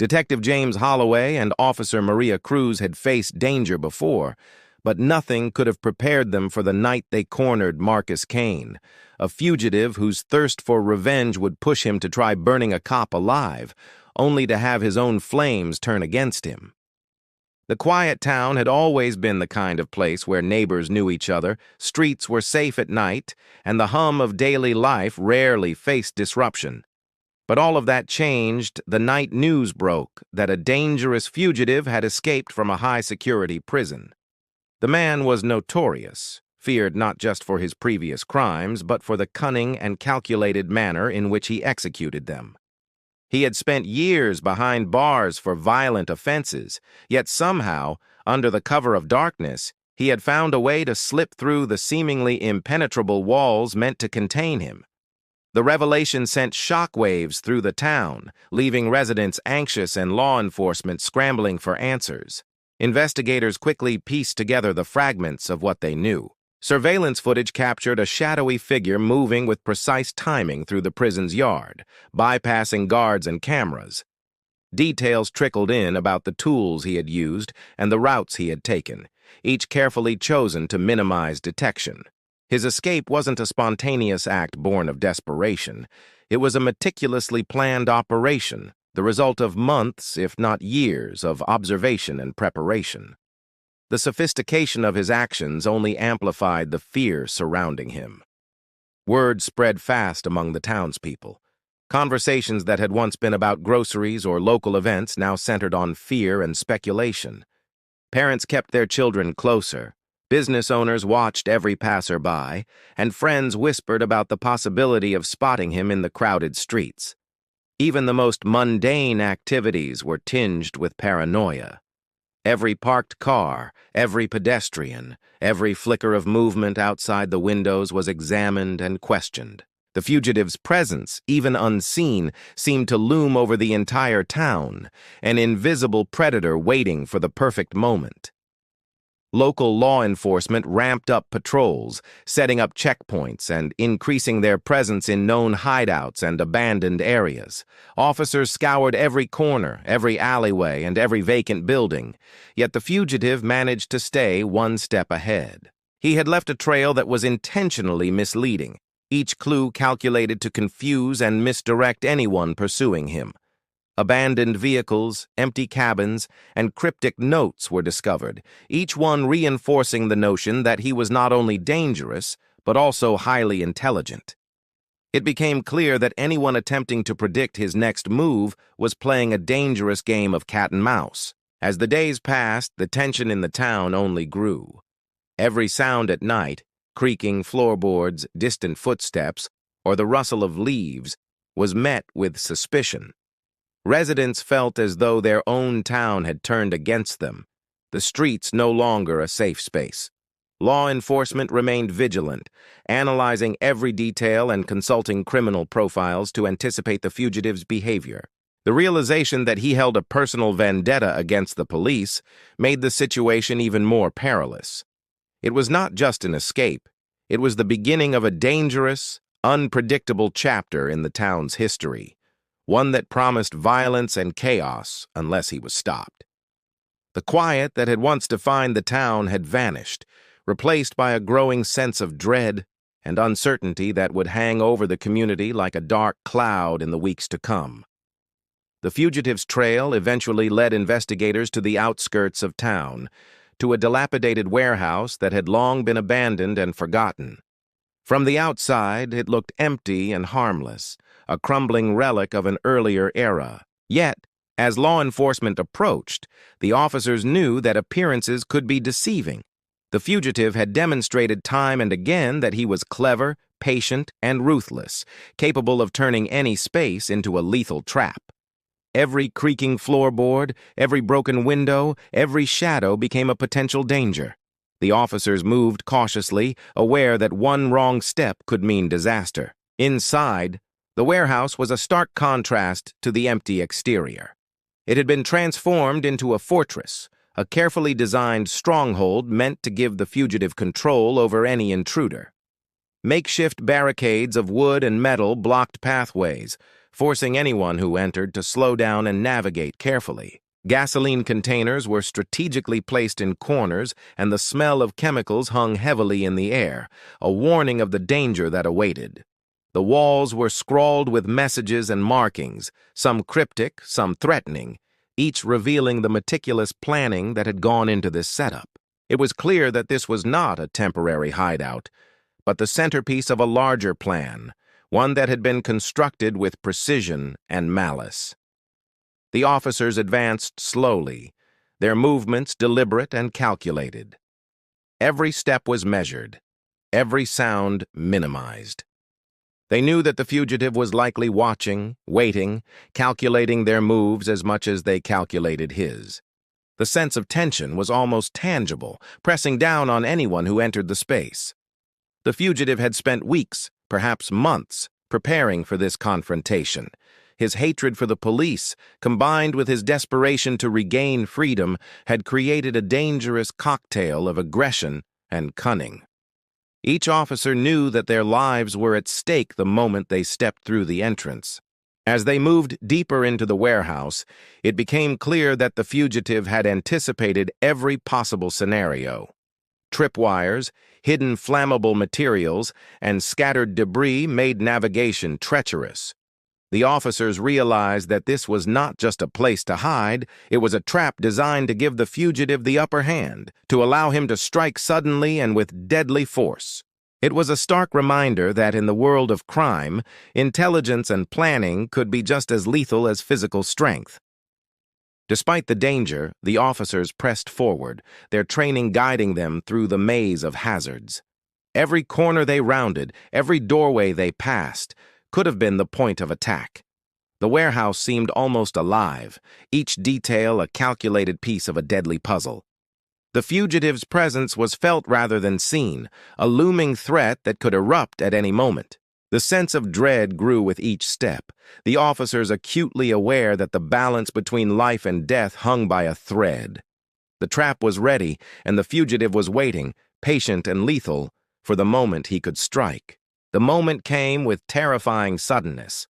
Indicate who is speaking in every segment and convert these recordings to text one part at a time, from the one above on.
Speaker 1: Detective James Holloway and Officer Maria Cruz had faced danger before, but nothing could have prepared them for the night they cornered Marcus Kane, a fugitive whose thirst for revenge would push him to try burning a cop alive, only to have his own flames turn against him. The quiet town had always been the kind of place where neighbors knew each other, streets were safe at night, and the hum of daily life rarely faced disruption. But all of that changed the night news broke that a dangerous fugitive had escaped from a high-security prison. The man was notorious, feared not just for his previous crimes, but for the cunning and calculated manner in which he executed them. He had spent years behind bars for violent offenses, yet somehow, under the cover of darkness, he had found a way to slip through the seemingly impenetrable walls meant to contain him. The revelation sent shockwaves through the town, leaving residents anxious and law enforcement scrambling for answers. Investigators quickly pieced together the fragments of what they knew. Surveillance footage captured a shadowy figure moving with precise timing through the prison's yard, bypassing guards and cameras. Details trickled in about the tools he had used and the routes he had taken, each carefully chosen to minimize detection. His escape wasn't a spontaneous act born of desperation. It was a meticulously planned operation, the result of months, if not years, of observation and preparation. The sophistication of his actions only amplified the fear surrounding him. Word spread fast among the townspeople. Conversations that had once been about groceries or local events now centered on fear and speculation. Parents kept their children closer, business owners watched every passerby, and friends whispered about the possibility of spotting him in the crowded streets. Even the most mundane activities were tinged with paranoia. Every parked car, every pedestrian, every flicker of movement outside the windows was examined and questioned. The fugitive's presence, even unseen, seemed to loom over the entire town, an invisible predator waiting for the perfect moment. Local law enforcement ramped up patrols, setting up checkpoints and increasing their presence in known hideouts and abandoned areas. Officers scoured every corner, every alleyway, and every vacant building, yet the fugitive managed to stay one step ahead. He had left a trail that was intentionally misleading, each clue calculated to confuse and misdirect anyone pursuing him. Abandoned vehicles, empty cabins, and cryptic notes were discovered, each one reinforcing the notion that he was not only dangerous, but also highly intelligent. It became clear that anyone attempting to predict his next move was playing a dangerous game of cat and mouse. As the days passed, the tension in the town only grew. Every sound at night, creaking floorboards, distant footsteps, or the rustle of leaves, was met with suspicion. Residents felt as though their own town had turned against them, the streets no longer a safe space. Law enforcement remained vigilant, analyzing every detail and consulting criminal profiles to anticipate the fugitive's behavior. The realization that he held a personal vendetta against the police made the situation even more perilous. It was not just an escape, it was the beginning of a dangerous, unpredictable chapter in the town's history. One that promised violence and chaos unless he was stopped. The quiet that had once defined the town had vanished, replaced by a growing sense of dread and uncertainty that would hang over the community like a dark cloud in the weeks to come. The fugitive's trail eventually led investigators to the outskirts of town, to a dilapidated warehouse that had long been abandoned and forgotten. From the outside, it looked empty and harmless, a crumbling relic of an earlier era. Yet, as law enforcement approached, the officers knew that appearances could be deceiving. The fugitive had demonstrated time and again that he was clever, patient, and ruthless, capable of turning any space into a lethal trap. Every creaking floorboard, every broken window, every shadow became a potential danger. The officers moved cautiously, aware that one wrong step could mean disaster. Inside, the warehouse was a stark contrast to the empty exterior. It had been transformed into a fortress, a carefully designed stronghold meant to give the fugitive control over any intruder. Makeshift barricades of wood and metal blocked pathways, forcing anyone who entered to slow down and navigate carefully. Gasoline containers were strategically placed in corners, and the smell of chemicals hung heavily in the air, a warning of the danger that awaited. The walls were scrawled with messages and markings, some cryptic, some threatening, each revealing the meticulous planning that had gone into this setup. It was clear that this was not a temporary hideout, but the centerpiece of a larger plan, one that had been constructed with precision and malice. The officers advanced slowly, their movements deliberate and calculated. Every step was measured, every sound minimized. They knew that the fugitive was likely watching, waiting, calculating their moves as much as they calculated his. The sense of tension was almost tangible, pressing down on anyone who entered the space. The fugitive had spent weeks, perhaps months, preparing for this confrontation. His hatred for the police, combined with his desperation to regain freedom, had created a dangerous cocktail of aggression and cunning. Each officer knew that their lives were at stake the moment they stepped through the entrance. As they moved deeper into the warehouse, it became clear that the fugitive had anticipated every possible scenario. Tripwires, hidden flammable materials, and scattered debris made navigation treacherous. The officers realized that this was not just a place to hide, it was a trap designed to give the fugitive the upper hand, to allow him to strike suddenly and with deadly force. It was a stark reminder that in the world of crime, intelligence and planning could be just as lethal as physical strength. Despite the danger, the officers pressed forward, their training guiding them through the maze of hazards. Every corner they rounded, every doorway they passed, could have been the point of attack. The warehouse seemed almost alive, each detail a calculated piece of a deadly puzzle. The fugitive's presence was felt rather than seen, a looming threat that could erupt at any moment. The sense of dread grew with each step, the officers acutely aware that the balance between life and death hung by a thread. The trap was ready, and the fugitive was waiting, patient and lethal, for the moment he could strike. The moment came with terrifying suddenness.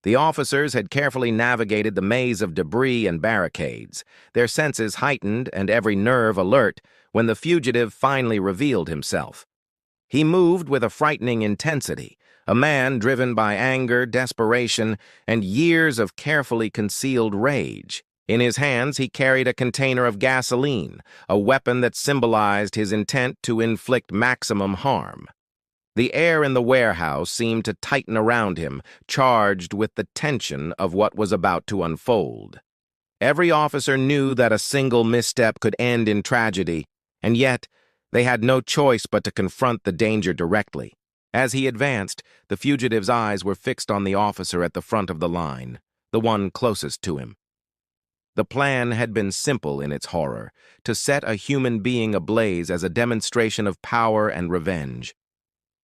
Speaker 1: The officers had carefully navigated the maze of debris and barricades, their senses heightened and every nerve alert when the fugitive finally revealed himself. He moved with a frightening intensity, a man driven by anger, desperation, and years of carefully concealed rage. In his hands he carried a container of gasoline, a weapon that symbolized his intent to inflict maximum harm. The air in the warehouse seemed to tighten around him, charged with the tension of what was about to unfold. Every officer knew that a single misstep could end in tragedy, and yet they had no choice but to confront the danger directly. As he advanced, the fugitive's eyes were fixed on the officer at the front of the line, the one closest to him. The plan had been simple in its horror, to set a human being ablaze as a demonstration of power and revenge.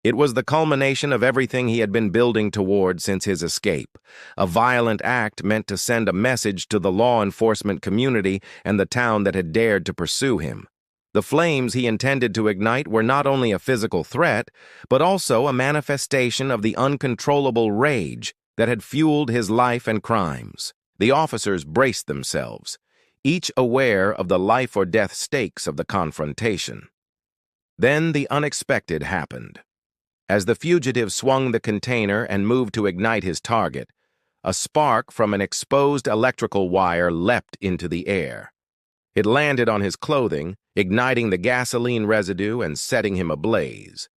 Speaker 1: It was the culmination of everything he had been building toward since his escape, a violent act meant to send a message to the law enforcement community and the town that had dared to pursue him. The flames he intended to ignite were not only a physical threat, but also a manifestation of the uncontrollable rage that had fueled his life and crimes. The officers braced themselves, each aware of the life-or-death stakes of the confrontation. Then the unexpected happened. As the fugitive swung the container and moved to ignite his target, a spark from an exposed electrical wire leapt into the air. It landed on his clothing, igniting the gasoline residue and setting him ablaze.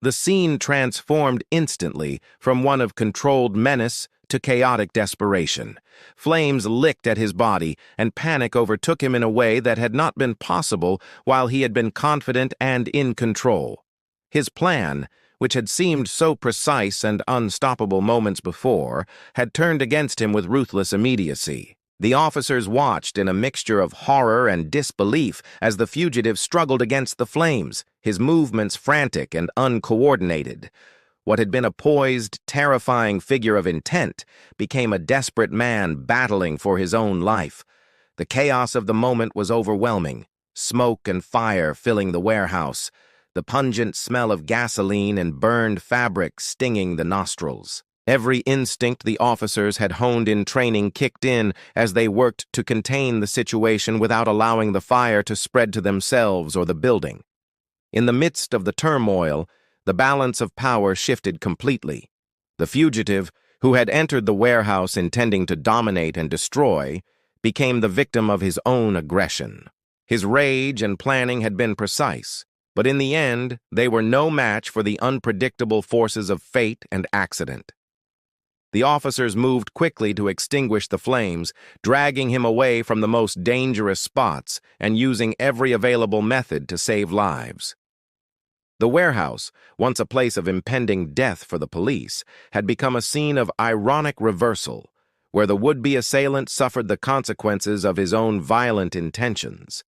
Speaker 1: The scene transformed instantly from one of controlled menace to chaotic desperation. Flames licked at his body, and panic overtook him in a way that had not been possible while he had been confident and in control. His plan, which had seemed so precise and unstoppable moments before, had turned against him with ruthless immediacy. The officers watched in a mixture of horror and disbelief as the fugitive struggled against the flames, his movements frantic and uncoordinated. What had been a poised, terrifying figure of intent became a desperate man battling for his own life. The chaos of the moment was overwhelming, smoke and fire filling the warehouse, the pungent smell of gasoline and burned fabric stinging the nostrils. Every instinct the officers had honed in training kicked in as they worked to contain the situation without allowing the fire to spread to themselves or the building. In the midst of the turmoil, the balance of power shifted completely. The fugitive, who had entered the warehouse intending to dominate and destroy, became the victim of his own aggression. His rage and planning had been precise, but in the end, they were no match for the unpredictable forces of fate and accident. The officers moved quickly to extinguish the flames, dragging him away from the most dangerous spots and using every available method to save lives. The warehouse, once a place of impending death for the police, had become a scene of ironic reversal, where the would-be assailant suffered the consequences of his own violent intentions.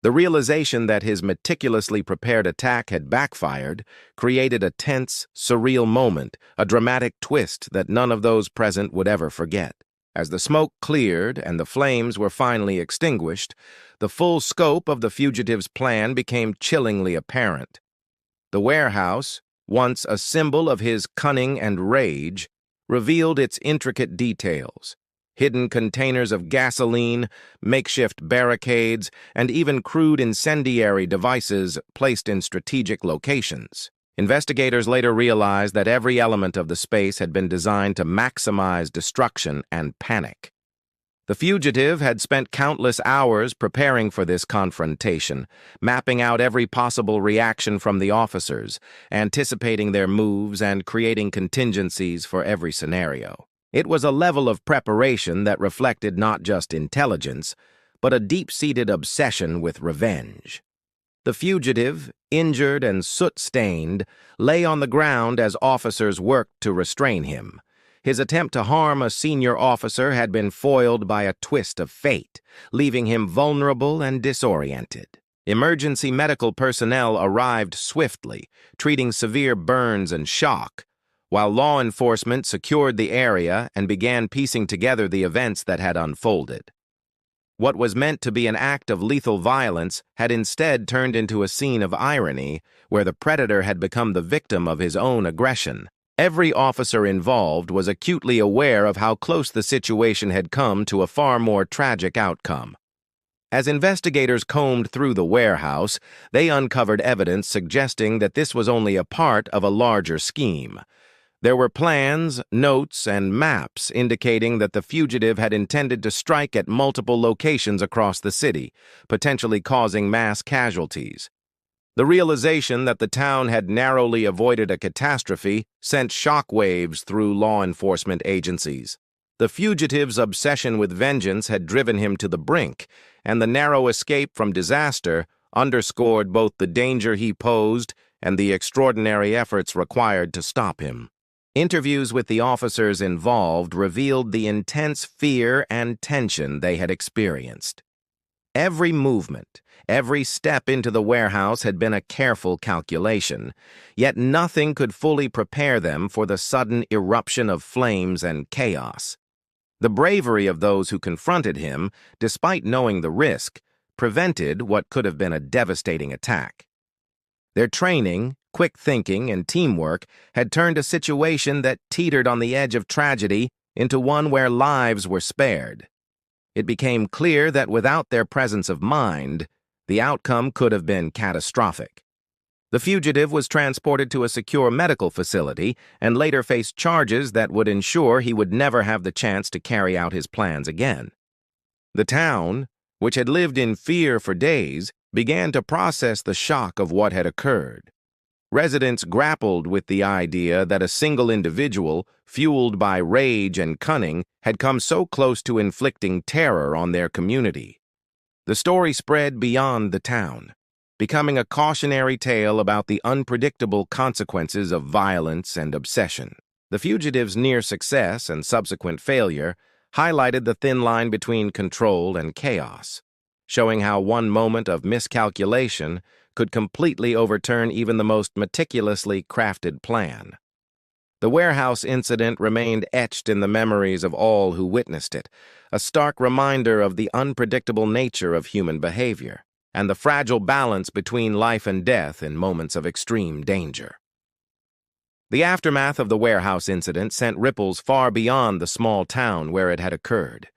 Speaker 1: The realization that his meticulously prepared attack had backfired created a tense, surreal moment, a dramatic twist that none of those present would ever forget. As the smoke cleared and the flames were finally extinguished, the full scope of the fugitive's plan became chillingly apparent. The warehouse, once a symbol of his cunning and rage, revealed its intricate details. Hidden containers of gasoline, makeshift barricades, and even crude incendiary devices placed in strategic locations. Investigators later realized that every element of the space had been designed to maximize destruction and panic. The fugitive had spent countless hours preparing for this confrontation, mapping out every possible reaction from the officers, anticipating their moves and creating contingencies for every scenario. It was a level of preparation that reflected not just intelligence, but a deep-seated obsession with revenge. The fugitive, injured and soot-stained, lay on the ground as officers worked to restrain him. His attempt to harm a senior officer had been foiled by a twist of fate, leaving him vulnerable and disoriented. Emergency medical personnel arrived swiftly, treating severe burns and shock, while law enforcement secured the area and began piecing together the events that had unfolded. What was meant to be an act of lethal violence had instead turned into a scene of irony, where the predator had become the victim of his own aggression. Every officer involved was acutely aware of how close the situation had come to a far more tragic outcome. As investigators combed through the warehouse, they uncovered evidence suggesting that this was only a part of a larger scheme. There were plans, notes, and maps indicating that the fugitive had intended to strike at multiple locations across the city, potentially causing mass casualties. The realization that the town had narrowly avoided a catastrophe sent shockwaves through law enforcement agencies. The fugitive's obsession with vengeance had driven him to the brink, and the narrow escape from disaster underscored both the danger he posed and the extraordinary efforts required to stop him. Interviews with the officers involved revealed the intense fear and tension they had experienced. Every movement, every step into the warehouse had been a careful calculation, yet nothing could fully prepare them for the sudden eruption of flames and chaos. The bravery of those who confronted him, despite knowing the risk, prevented what could have been a devastating attack. Their training, quick thinking, and teamwork had turned a situation that teetered on the edge of tragedy into one where lives were spared. It became clear that without their presence of mind, the outcome could have been catastrophic. The fugitive was transported to a secure medical facility and later faced charges that would ensure he would never have the chance to carry out his plans again. The town, which had lived in fear for days, began to process the shock of what had occurred. Residents grappled with the idea that a single individual, fueled by rage and cunning, had come so close to inflicting terror on their community. The story spread beyond the town, becoming a cautionary tale about the unpredictable consequences of violence and obsession. The fugitive's near success and subsequent failure highlighted the thin line between control and chaos, showing how one moment of miscalculation could completely overturn even the most meticulously crafted plan. The warehouse incident remained etched in the memories of all who witnessed it, a stark reminder of the unpredictable nature of human behavior and the fragile balance between life and death in moments of extreme danger. The aftermath of the warehouse incident sent ripples far beyond the small town where it had occurred.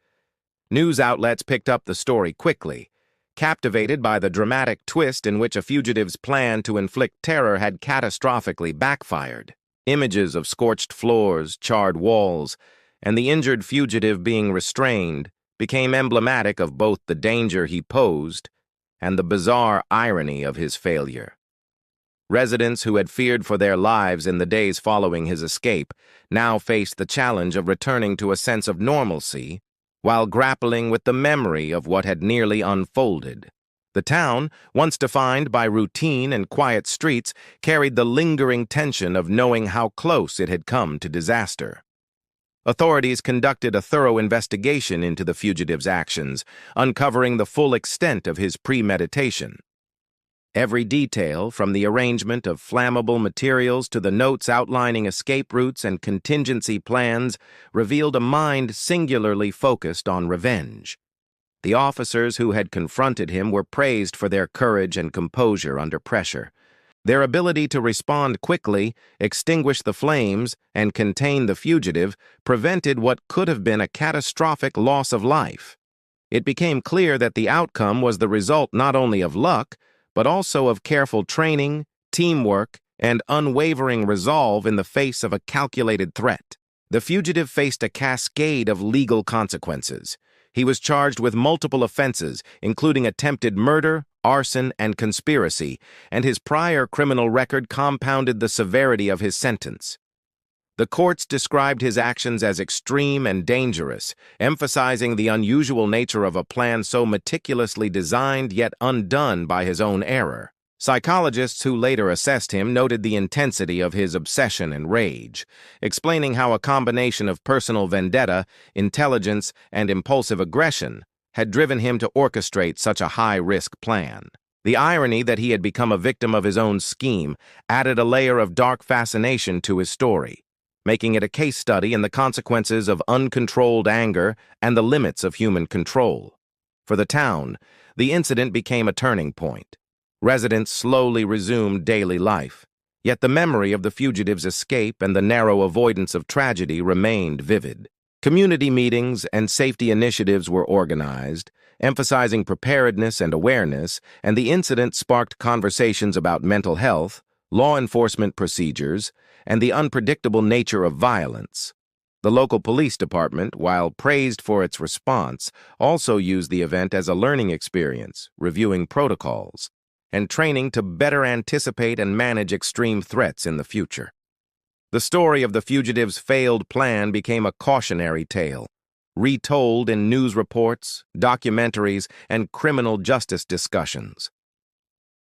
Speaker 1: News outlets picked up the story quickly, captivated by the dramatic twist in which a fugitive's plan to inflict terror had catastrophically backfired. Images of scorched floors, charred walls, and the injured fugitive being restrained became emblematic of both the danger he posed and the bizarre irony of his failure. Residents who had feared for their lives in the days following his escape now faced the challenge of returning to a sense of normalcy while grappling with the memory of what had nearly unfolded. The town, once defined by routine and quiet streets, carried the lingering tension of knowing how close it had come to disaster. Authorities conducted a thorough investigation into the fugitive's actions, uncovering the full extent of his premeditation. Every detail, from the arrangement of flammable materials to the notes outlining escape routes and contingency plans, revealed a mind singularly focused on revenge. The officers who had confronted him were praised for their courage and composure under pressure. Their ability to respond quickly, extinguish the flames, and contain the fugitive prevented what could have been a catastrophic loss of life. It became clear that the outcome was the result not only of luck, but also of careful training, teamwork, and unwavering resolve in the face of a calculated threat. The fugitive faced a cascade of legal consequences. He was charged with multiple offenses, including attempted murder, arson, and conspiracy, and his prior criminal record compounded the severity of his sentence. The courts described his actions as extreme and dangerous, emphasizing the unusual nature of a plan so meticulously designed yet undone by his own error. Psychologists who later assessed him noted the intensity of his obsession and rage, explaining how a combination of personal vendetta, intelligence, and impulsive aggression had driven him to orchestrate such a high-risk plan. The irony that he had become a victim of his own scheme added a layer of dark fascination to his story, making it a case study in the consequences of uncontrolled anger and the limits of human control. For the town, the incident became a turning point. Residents slowly resumed daily life, yet the memory of the fugitive's escape and the narrow avoidance of tragedy remained vivid. Community meetings and safety initiatives were organized, emphasizing preparedness and awareness, and the incident sparked conversations about mental health, law enforcement procedures, and the unpredictable nature of violence. The local police department, while praised for its response, also used the event as a learning experience, reviewing protocols, and training to better anticipate and manage extreme threats in the future. The story of the fugitive's failed plan became a cautionary tale, retold in news reports, documentaries, and criminal justice discussions.